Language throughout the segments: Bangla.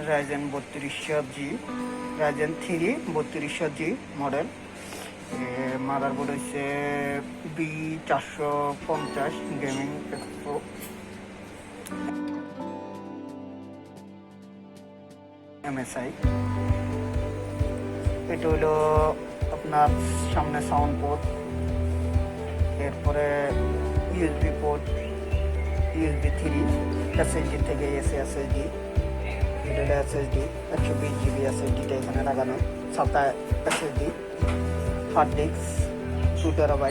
Ryzen 3200G, Ryzen 3 3200G model. Motherboard হচ্ছে B450 গেমিং এক্সপো। MSI এটা হলো আপনার সামনে সাউন্ড পোর্ট, এরপরে USB পোর্ট, USB 3 SSD থেকে এসে SSD, এটা হলো SSD 120GB SSDটা এখানে লাগানো, সাথে SSD, hard disk 2TB,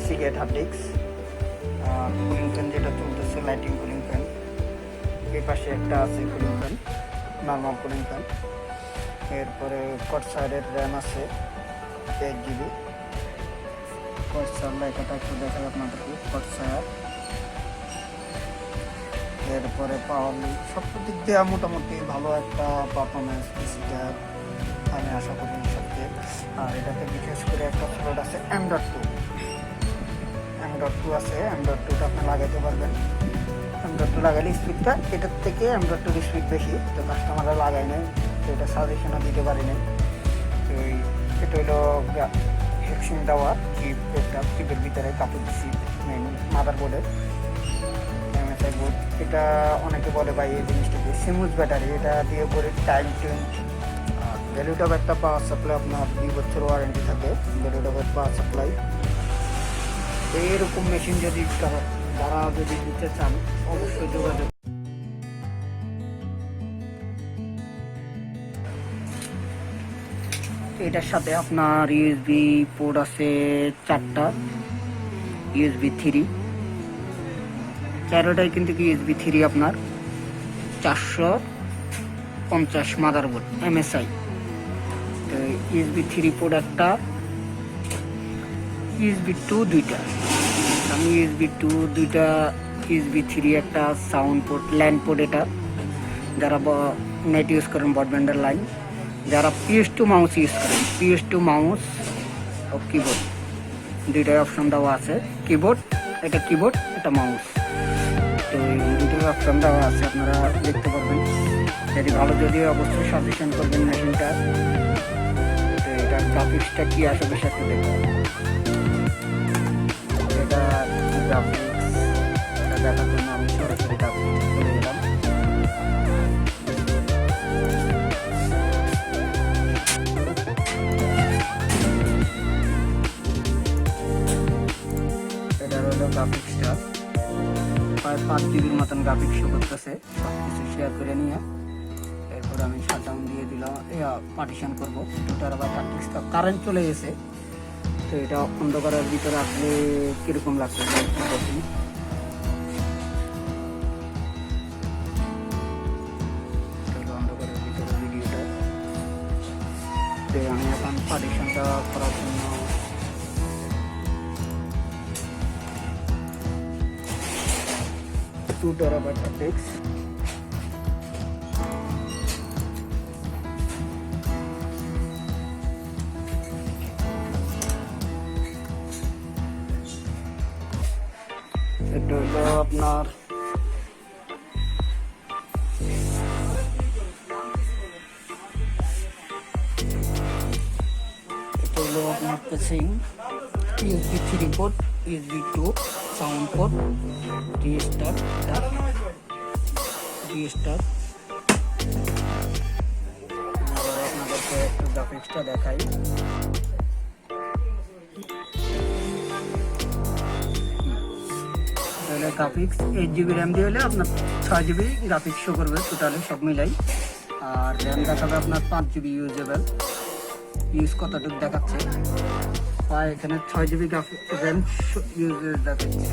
Seagate hard disk, cooling fan যেটা চলতেছে লাইটিং কুলিং ফ্যান, এই পাশে একটা আছে cooling fan, normal cooling fan. এরপরে কর্সারের র্যাম আছে 8GB। কর্সার লেখাটা একটু দেখাই আপনাদেরকে, কর্সার। এরপরে পাওয়ার সব দিক দিয়ে মোটামুটি ভালো একটা পারফরমেন্স পিসিটা আমি আশা করি সবচেয়ে। আর এটাতে বিশেষ করে একটা স্লট আছে M.2 আছে, M.2টা আপনি লাগাইতে পারবেন। M.2 লাগালে স্পিডটা এটার থেকে M.2 স্পিড বেশি, তো কাস্টমাররা লাগাই নেই, তো এটা সাজেশনও দিতে পারি নাই। তো এটা হলো হেক্সিং দেওয়া চিপ, একটা চিপের ভিতরে কাপড় চিপ মেন মাদারবোর্ডের MSI বোর্ড। এটা অনেকে বলে ভাই এই জিনিসটাকে স্মুথ ব্যাটারি, এটা দিয়ে পরে টাইম চেঞ্জ। আর ভ্যালুটপ একটা পাওয়ার সাপ্লাই, আপনার 2 বছর ওয়ারেন্টি থাকে ভ্যালুটপের পাওয়ার সাপ্লাই। এইরকম মেশিন যদি যারা যদি নিতে চান অবশ্যই যোগাযোগ। এটার সাথে আপনার USB পোর্ট আছে 4টা, USB 3, চারোটাই কিন্তু USB 3 আপনার 450 মাদারবোর্ড MSI। তো USB 3 পোর্ট একটা, USB 2 দুইটা, আমি USB 2 দুইটা, USB 3 একটা, সাউন্ড পোর্ট, ল্যান্ড পোর্ট। এটা যারা নেট ইউজ করেন ব্রডব্যান্ডের লাইন, যারা PS2 মাউস ইউজ করেন, PS2 মাউস ও কিবোর্ড দুইটাই অপশন দেওয়া আছে। কিবোর্ড, এটা কিবোর্ড, এটা মাউস, তো দুটোর অপশন দেওয়া আছে, আপনারা দেখতে পারবেন। যদি ভালো যদি অবশ্যই সাজেশন করবেন মেশিনটা। তো এটা গ্রাফিক্সটা কি আসে বেশি একটু দেখবেন। এটা গ্রাফিক্স দেখার জন্য আমি সরাসরি গ্রাফিক্স চলে গেলাম। গ্রাফিক্সটা প্রায় 5GBর মতন গ্রাফিক্স শো করতেছে। সব কিছু শেয়ার করে নিয়ে এরপর আমি শাটডাউন দিয়ে দিলাম, পার্টিশন করবো। 2TB হার্ড ডিস্ক, কারেন্ট চলে গেছে, তো এটা অন্ধকারের ভিতরে আসলে কীরকম লাগছে দেখি। অন্ধকারের ভিতরে ভিডিওটা আমি এখন পার্টিশনটা করার জন্য TB হার্ড ডিস্ক, এটা হলো আপনার casing, USB 3 port, USB 2 sound port, restart. আপনাদেরকে একটু গ্রাফিক্সটা দেখাই। তাহলে গ্রাফিক্স 8GB র্যাম দিয়ে হলে আপনার 6GB গ্রাফিক্স শো করবে টোটালি সব মিলাই। আর র্যাম দেখাবে আপনার 5GB ইউজেবল, ইউজ কতটুকু দেখাচ্ছে, এখানে 6GB গ্রাফিক্স র্যাম ইউজ দেখাচ্ছে।